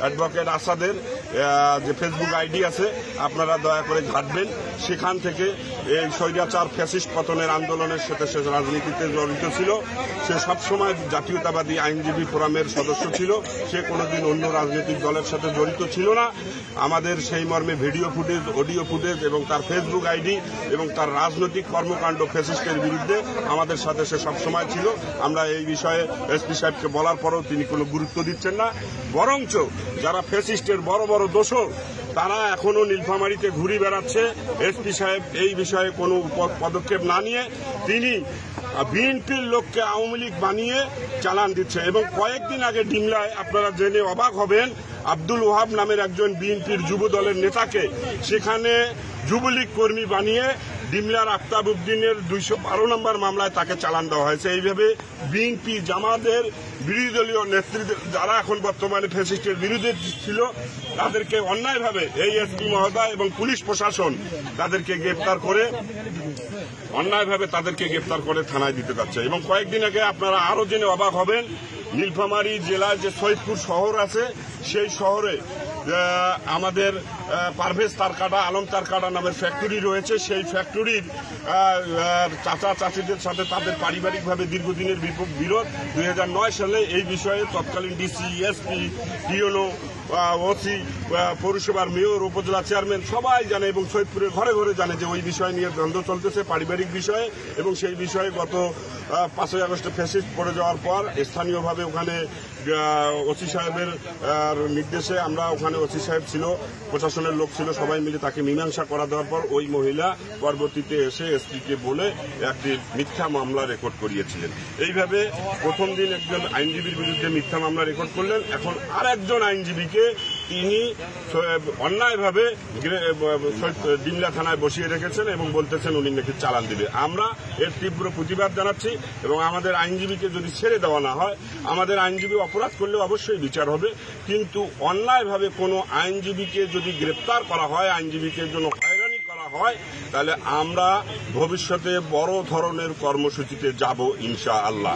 Advocate আসাদের যে Facebook ID আছে, আপনারা দয়া করে ঘাটবেন। সেখান থেকে এই স্বৈরাচার ফ্যাসিস্ট পতনের আন্দোলনের সাথে সে রাজনীতিতে জড়িত ছিল। সে সবসময় জাতীয়তাবাদী আইনজীবী ফোরামের সদস্য ছিল। সে কোনোদিন অন্য রাজনৈতিক দলের সাথে জড়িত ছিল না। আমাদের সেই মর্মে ভিডিও ফুটেজ, অডিও ফুটেজ এবং তার ফেসবুক আইডি এবং তার রাজনৈতিক কর্মকাণ্ড ফ্যাসিস্টের বিরুদ্ধে আমাদের সাথে সে সবসময় ছিল। আমরা এই বিষয়ে এসপি সাহেবকে বলার পরেও তিনি কোনো গুরুত্ব দিচ্ছেন না। বরঞ্চ যারা ফ্যাসিস্টের বড় বড় দোষর, তারা এখনো নীলফামারীতে ঘুরে বেড়াচ্ছে। এসপি সাহেব এই বিষয়ে কোনো পদক্ষেপ না নিয়ে তিনি বিএনপির লোককে আওয়ামী লীগ বানিয়ে চালান দিচ্ছে। এবং কয়েকদিন আগে ডিমলায় আপনারা জেনে অবাক হবেন, আব্দুল ওহাব নামের একজন বিএনপির যুব দলের নেতাকে সেখানে যুবলীগ কর্মী বানিয়ে ডিমলার আফতাব উদ্দিনের 212 নম্বর মামলায় তাকে চালান দেওয়া হয়েছে। এইভাবে বিএনপি জামাতের বিরোধী দলীয় নেতৃত্ব যারা এখন বর্তমানে ফ্যাসিস্টের বিরুদ্ধে ছিল, তাদেরকে অন্যায়ভাবে এই এসপি মহোদয় এবং পুলিশ প্রশাসন তাদেরকে গ্রেপ্তার করে থানায় দিতে যাচ্ছে। এবং কয়েকদিন আগে আপনারা আরো জেনে অবাক হবেন, নীলফামারী জেলার যে সৈয়দপুর শহর আছে, সেই শহরে আমাদের পারভেজ তারকাটা, আলম তারকাটা নামের ফ্যাক্টরি রয়েছে। সেই ফ্যাক্টরির চাচা চাচিদের সাথে তাদের পারিবারিকভাবে দীর্ঘদিনের বিরোধ। 2009 সালে এই বিষয়ে তৎকালীন ডিসি, এসপি, ডিওনো, ওসি, পৌরসভার মেয়র, উপজেলা চেয়ারম্যান সবাই জানে এবং সৈয়দপুরের ঘরে ঘরে জানে যে ওই বিষয় নিয়ে দ্বন্দ্ব চলতেছে, পারিবারিক বিষয়ে। এবং সেই বিষয়ে গত 5ই আগস্টে ফ্যাসিস্ট পড়ে যাওয়ার পর স্থানীয়ভাবে ওখানে ওসি সাহেবের নির্দেশে আমরা ওখানে, ওসি সাহেব ছিল, প্রশাসনের লোক ছিল, সবাই মিলে তাকে মীমাংসা করা দেওয়ার পর ওই মহিলা পরবর্তীতে এসে এসপিকে বলে একটি মিথ্যা মামলা রেকর্ড করিয়েছিলেন। এইভাবে প্রথম দিন একজন আইনজীবীর বিরুদ্ধে মিথ্যা মামলা রেকর্ড করলেন। এখন আর একজন আইনজীবীকে তিনি অন্যায়ভাবে ডিমলা থানায় বসিয়ে রেখেছেন এবং বলতেছেন উনি নাকি চালান দিবে। আমরা এর তীব্র প্রতিবাদ জানাচ্ছি এবং আমাদের আইনজীবীকে যদি ছেড়ে দেওয়া না হয়, আমাদের আইনজীবী অপরাধ করলে অবশ্যই বিচার হবে, কিন্তু অন্যায়ভাবে কোনো আইনজীবীকে যদি গ্রেপ্তার করা হয়, আইনজীবীকে জন্য হয়রানি করা হয়, তাহলে আমরা ভবিষ্যতে বড় ধরনের কর্মসূচিতে যাব ইনশাআল্লাহ।